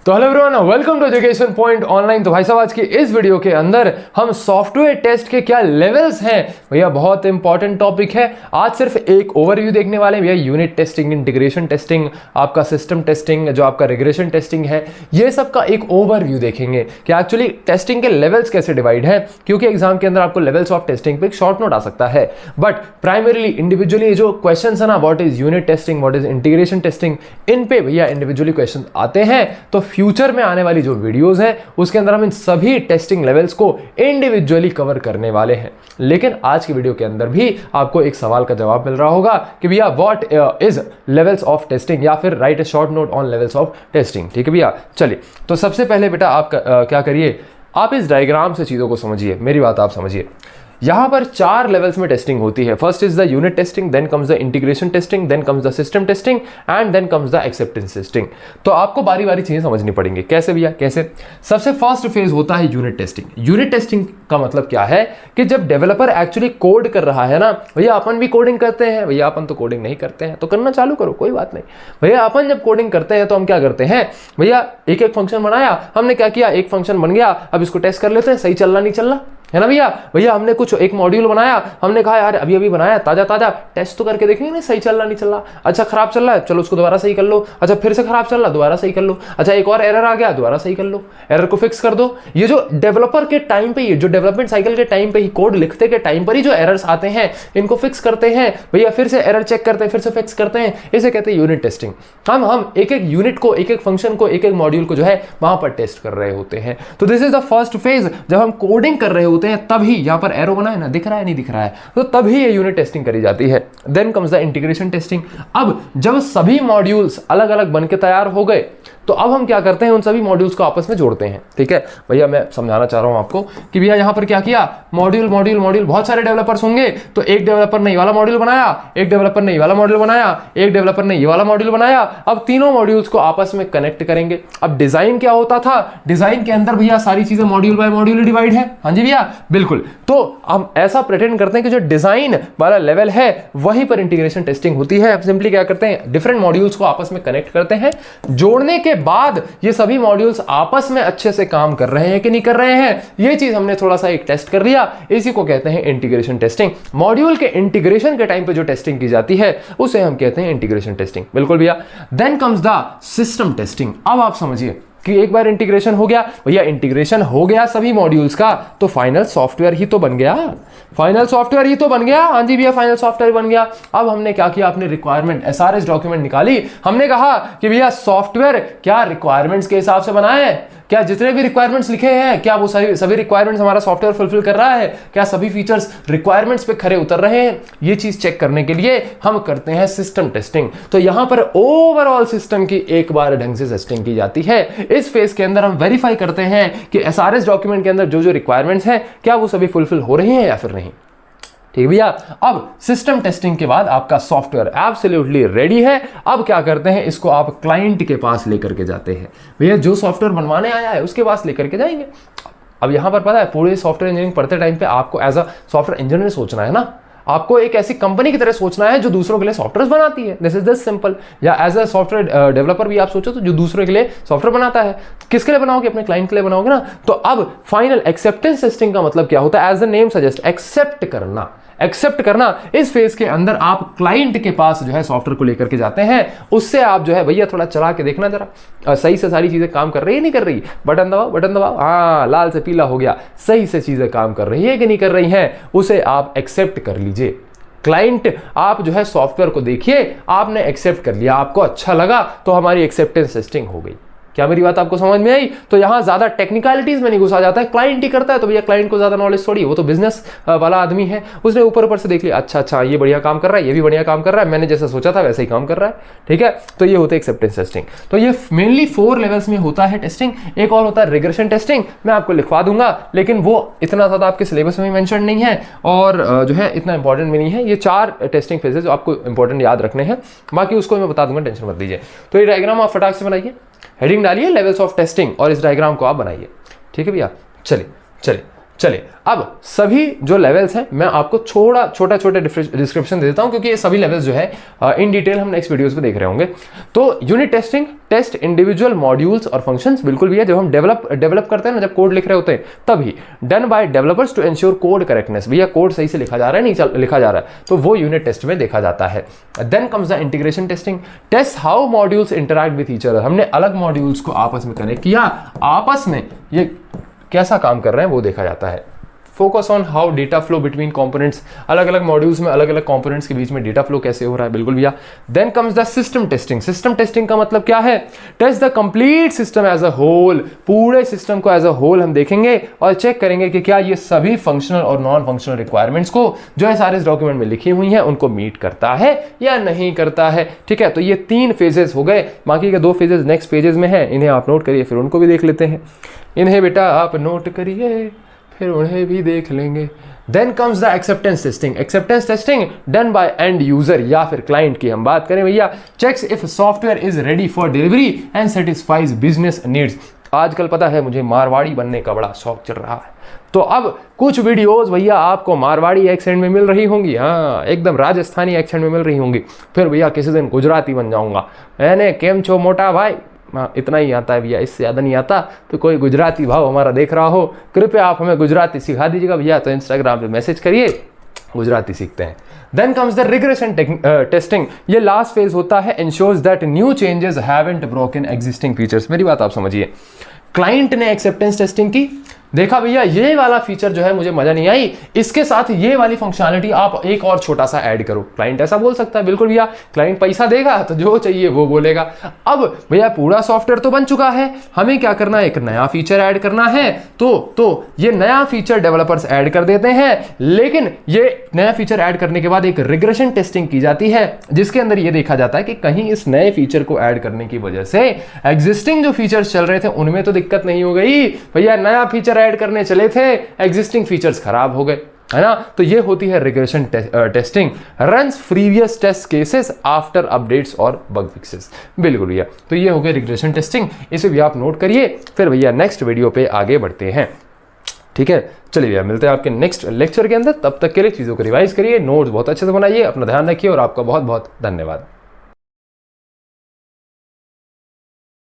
तो hello everyone, welcome to education point online. तो भाई साहब, आज की इस वीडियो के अंदर हम सॉफ्टवेयर टेस्ट के क्या लेवल्स हैं, भैया बहुत इंपॉर्टेंट टॉपिक है। आज सिर्फ एक ओवरव्यू देखने वाले हैं भैया। यूनिट टेस्टिंग, इंटीग्रेशन टेस्टिंग, आपका सिस्टम टेस्टिंग, जो आपका रिग्रेशन टेस्टिंग है, ये सब का एक ओवरव्यू देखेंगे कि एक्चुअली टेस्टिंग के लेवल्स कैसे डिवाइड है। क्योंकि एग्जाम के अंदर आपको लेवल्स ऑफ टेस्टिंग पे एक शॉर्ट नोट आ सकता है, बट प्राइमरीली इंडिविजुअली जो क्वेश्चन है ना, what is unit testing, what is integration testing, इन पे भैया इंडिविजुअली क्वेश्चन आते हैं। तो फ्यूचर में आने वाली जो वीडियोस हैं उसके अंदर हम इन सभी टेस्टिंग लेवल्स को इंडिविजुअली कवर करने वाले हैं। लेकिन आज की वीडियो के अंदर भी आपको एक सवाल का जवाब मिल रहा होगा कि भैया what is levels of testing, या फिर right A short note on levels of testing. ठीक है भैया, चलिए। तो सबसे पहले बेटा आप क्या करिए, आप इस डायग्राम से चीजों को समझिए, मेरी बात आप समझिए। यहां पर 4 लेवल्स में टेस्टिंग होती है। First is the unit testing, then comes the integration testing, then comes the system testing and then comes the acceptance testing. तो आपको बारी बारी चीजें समझनी पड़ेंगी। कैसे भैया, कैसे? सबसे फर्स्ट फेज होता है यूनिट टेस्टिंग। यूनिट टेस्टिंग का मतलब क्या है कि जब डेवलपर एक्चुअली कोड कर रहा है ना, भैया अपन भी कोडिंग करते हैं, भैया अपन तो कोडिंग नहीं करते हैं तो करना चालू करो, कोई बात नहीं। भैया अपन जब कोडिंग करते हैं तो हम क्या करते हैं, भैया एक एक फंक्शन बनाया, हमने क्या किया, एक फंक्शन बन गया, अब इसको टेस्ट कर लेते हैं, सही चल रहा नहीं चल रहा है ना भैया। भैया हमने कुछ एक मॉड्यूल बनाया, हमने कहा यार अभी अभी बनाया, ताजा ताजा, टेस्ट तो करके देखेंगे, नहीं सही चल रहा नहीं चल रहा, अच्छा खराब चल रहा है, चलो उसको दोबारा सही कर लो, अच्छा फिर से खराब चल रहा, दोबारा सही कर लो, अच्छा एक और एरर आ गया, दोबारा सही कर लो, एरर को फिक्स कर दो। ये जो डेवलपर के टाइम पे, ये जो डेवलपमेंट साइकिल के टाइम पे ही, कोड लिखते के टाइम पर ही जो एरर्स आते हैं, इनको फिक्स करते हैं भैया, फिर से एरर चेक करते हैं, फिर से फिक्स करते हैं, इसे कहते हैं यूनिट टेस्टिंग। हम एक एक यूनिट को, एक एक फंक्शन को, एक एक मॉड्यूल को जो है वहां पर टेस्ट कर रहे होते हैं। तो this is the first phase. जब हम कोडिंग कर रहे होते हैं तभी, यहां पर एरो बना है ना, दिख रहा है नहीं दिख रहा है, तो तभी ये यूनिट टेस्टिंग करी जाती है। Then comes the integration testing. अब जब सभी मॉड्यूल्स अलग अलग बनके तैयार हो गए तो अब हम क्या करते हैं, उन सभी मॉड्यूल्स को आपस में जोड़ते हैं। ठीक है भैया, मैं समझाना चाह रहा हूं आपको कि भैया यहां पर क्या किया, मॉड्यूल मॉड्यूल मॉड्यूल, बहुत सारे डेवलपर्स होंगे, तो एक डेवलपर ने ये वाला मॉड्यूल बनाया, एक डेवलपर ने ये वाला मॉड्यूल बनाया, एक डेवलपर ने ये वाला मॉड्यूल बनाया। अब तीनों मॉड्यूल्स को आपस में कनेक्ट करेंगे। अब डिजाइन क्या होता था, डिजाइन के अंदर भैया सारी चीजें मॉड्यूल बाय मॉड्यूल डिवाइड है। हाँ जी भैया, बिल्कुल। तो हम ऐसा प्रेटेंड करते हैं कि जो डिजाइन वाला लेवल है वहीं पर इंटीग्रेशन टेस्टिंग होती है। सिंपली क्या करते हैं, डिफरेंट मॉड्यूल्स को आपस में कनेक्ट करते हैं, जोड़ने के बाद ये सभी मॉड्यूल्स आपस में अच्छे से काम कर रहे हैं कि नहीं कर रहे हैं, ये चीज हमने थोड़ा सा एक टेस्ट कर लिया, इसी को कहते हैं इंटीग्रेशन टेस्टिंग। मॉड्यूल के इंटीग्रेशन के टाइम पे जो टेस्टिंग की जाती है उसे हम कहते हैं इंटीग्रेशन टेस्टिंग। बिल्कुल भैया। Then comes the system testing. अब आप समझिए कि एक बार इंटीग्रेशन हो गया, भैया इंटीग्रेशन हो गया सभी मॉड्यूल्स का, तो फाइनल सॉफ्टवेयर ही तो बन गया, फाइनल सॉफ्टवेयर ही तो बन गया। हाँ जी भैया, फाइनल सॉफ्टवेयर बन गया। अब हमने क्या किया, अपने रिक्वायरमेंट एसआरएस डॉक्यूमेंट निकाली, हमने कहा कि भैया सॉफ्टवेयर क्या रिक्वायरमेंट्स के हिसाब से बना है, क्या जितने भी रिक्वायरमेंट्स लिखे हैं क्या वो सभी रिक्वायरमेंट्स हमारा सॉफ्टवेयर फुलफिल कर रहा है, क्या सभी फीचर्स रिक्वायरमेंट्स पे खरे उतर रहे हैं, ये चीज चेक करने के लिए हम करते हैं सिस्टम टेस्टिंग। तो यहां पर ओवरऑल सिस्टम की एक बार ढंग से टेस्टिंग की जाती है। इस फेज के अंदर हम वेरीफाई करते हैं कि एसआरएस डॉक्यूमेंट के अंदर जो जो रिक्वायरमेंट्स हैं क्या वो सभी फुलफिल हो रही हैं या फिर नहीं। ठीक भैया। अब सिस्टम टेस्टिंग के बाद आपका सॉफ्टवेयर एब्सोल्युटली रेडी है। अब क्या करते हैं, इसको आप क्लाइंट के पास लेकर के जाते हैं। भैया जो सॉफ्टवेयर बनवाने आया है उसके पास लेकर के जाएंगे। अब यहां पर पता है, पूरे सॉफ्टवेयर इंजीनियरिंग पढ़ते टाइम पे आपको एज अ सॉफ्टवेयर इंजीनियर सोचना है ना, आपको एक ऐसी कंपनी की तरह सोचना है जो दूसरों के लिए सॉफ्टवेयर बनाती है। This is this simple. या एज अ सॉफ्टवेयर डेवलपर भी आप सोचो तो जो दूसरों के लिए सॉफ्टवेयर बनाता है, किसके लिए बनाओगे, अपने क्लाइंट के लिए बनाओगे ना। तो अब फाइनल एक्सेप्टेंस टेस्टिंग का मतलब क्या होता है, as the name suggest, accept करना। एक्सेप्ट करना, इस फेज के अंदर आप क्लाइंट के पास जो है सॉफ्टवेयर को लेकर के जाते हैं, उससे आप जो है भैया थोड़ा चला के देखना जरा सही से सारी चीजें काम कर रही है नहीं कर रही, बटन दबाओ बटन दबाओ, हाँ लाल से पीला हो गया, सही से चीजें काम कर रही है कि नहीं कर रही हैं, उसे आप एक्सेप्ट कर लीजिए। क्लाइंट आप जो है सॉफ्टवेयर को देखिए, आपने एक्सेप्ट कर लिया, आपको अच्छा लगा तो हमारी एक्सेप्टेंस टेस्टिंग हो गई। क्या मेरी बात आपको समझ में आई? तो यहां ज्यादा टेक्निकलिटीज में नहीं घुसा जाता है, क्लाइंट ही करता है, तो भैया क्लाइंट को ज्यादा नॉलेज थोड़ी, वो तो बिजनेस वाला आदमी है, उसने ऊपर ऊपर से देख लिया, अच्छा ये बढ़िया काम कर रहा है, ये भी बढ़िया काम कर रहा है, मैंने जैसा सोचा था वैसे ही काम कर रहा है। ठीक है, तो ये होता है एक्सेप्टेंस टेस्टिंग। तो ये मेनली 4 लेवल्स में होता है टेस्टिंग। एक और होता है रिग्रेशन टेस्टिंग, मैं आपको लिखवा दूंगा, लेकिन वो इतना ज्यादा आपके सिलेबस में मेंशन नहीं है और जो है इतना इंपॉर्टेंट भी नहीं है। ये 4 टेस्टिंग फेजेस जो आपको इंपॉर्टेंट याद रखने हैं, बाकी उसको मैं बता दूंगा, टेंशन मत लीजिए। तो ये डायग्राम आप फटाक से बनाइए, हेडिंग डालिए लेवल्स ऑफ टेस्टिंग और इस डायग्राम को आप बनाइए। ठीक है भैया, चलिए चलिए अब सभी जो लेवल्स हैं मैं आपको छोटा डिस्क्रिप्शन दे देता हूं, क्योंकि ये सभी लेवल्स जो है इन डिटेल हम नेक्स्ट वीडियोस में देख रहे होंगे। तो unit testing, test individual modules और फंक्शंस, बिल्कुल भी है, जब हम डेवलप करते हैं ना, जब कोड लिख रहे होते हैं तभी, done by developers to ensure code correctness, भैया कोड सही से लिखा जा रहा है नहीं लिखा जा रहा है, तो वो यूनिट टेस्ट में देखा जाता है। Then comes the integration testing, test how modules interact with each other, हमने अलग मॉड्यूल्स को आपस में कनेक्ट किया, आपस में ये कैसा काम कर रहे हैं वो देखा जाता है। Focus on how data flow between components, अलग अलग मॉड्यूल्स में अलग अलग कंपोनेंट्स के बीच में डेटा फ्लो कैसे हो रहा है, बिल्कुल भैया। Then comes the system testing, system testing का मतलब क्या है, test the complete system as a whole, पूरे सिस्टम को एज अ होल हम देखेंगे और चेक करेंगे कि क्या ये सभी फंक्शनल और नॉन फंक्शनल रिक्वायरमेंट्स को जो है सारे डॉक्यूमेंट में लिखी हुई हैं उनको मीट करता है या नहीं करता है। ठीक है, तो ये 3 फेजेस हो गए, बाकी के 2 फेजेस नेक्स्ट पेजेस में है, इन्हें आप नोट करिए, फिर उनको भी देख लेते हैं। इन्हें बेटा आप नोट करिए, फिर उन्हें भी देख लेंगे। Then comes the acceptance testing, acceptance testing done by end user या फिर क्लाइंट की हम बात करें भैया, checks if software is ready for delivery and satisfies business needs. आजकल पता है मुझे मारवाड़ी बनने का बड़ा शौक चल रहा है, तो अब कुछ वीडियोस भैया आपको मारवाड़ी एक्सेंट में मिल रही होंगी, हाँ एकदम राजस्थानी एक्सेंट में मिल रही होंगी, फिर भैया किसी दिन गुजराती बन जाऊंगा, मैंने केम छो मोटा भाई, इतना ही आता है भैया, इससे ज़्यादा नहीं आता। तो कोई गुजराती भाव हमारा देख रहा हो, कृपया आप हमें गुजराती सिखा दीजिएगा भैया, तो इंस्टाग्राम पे मैसेज करिए, गुजराती सीखते हैं। Then comes the regression testing, ये लास्ट फेज होता है, ensures that new changes haven't broken existing features. मेरी बात आप समझिए, क्लाइंट ने एक्सेप्टेंस टेस्टिंग की, देखा भैया ये वाला फीचर जो है मुझे मजा नहीं आई, इसके साथ ये वाली फंक्शनैलिटी आप एक और छोटा सा ऐड करो। क्लाइंट ऐसा बोल सकता है, बिल्कुल भैया, क्लाइंट पैसा देगा तो जो चाहिए वो बोलेगा। अब भैया पूरा सॉफ्टवेयर तो बन चुका है, हमें क्या करना है, एक नया फीचर ऐड करना है, तो ये नया फीचर डेवलपर्स ऐड कर देते हैं, लेकिन ये नया फीचर ऐड करने के बाद एक रिग्रेशन टेस्टिंग की जाती है, जिसके अंदर ये देखा जाता है कि कहीं इस नए फीचर को ऐड करने की वजह से एग्जिस्टिंग जो फीचर्स चल रहे थे उनमें तो दिक्कत नहीं हो गई, भैया नया फीचर ऐड करने चले थे, एग्जिस्टिंग फीचर्स खराब हो गए, है ना। तो ये होती है regression testing, runs previous test cases after updates और बग फिक्सेस, बिल्कुल भैया। तो ये हो गया रिग्रेशन टेस्टिंग, इसे भी आप नोट करिए, फिर भैया नेक्स्ट वीडियो पे आगे बढ़ते हैं। ठीक है, चलिए भैया मिलते हैं आपके नेक्स्ट लेक्चर के अंदर, तब तक के लिए चीज़ों को रिवाइज करिए, नोट्स बहुत अच्छे से बनाइए, अपना ध्यान रखिए और आपका बहुत बहुत धन्यवाद।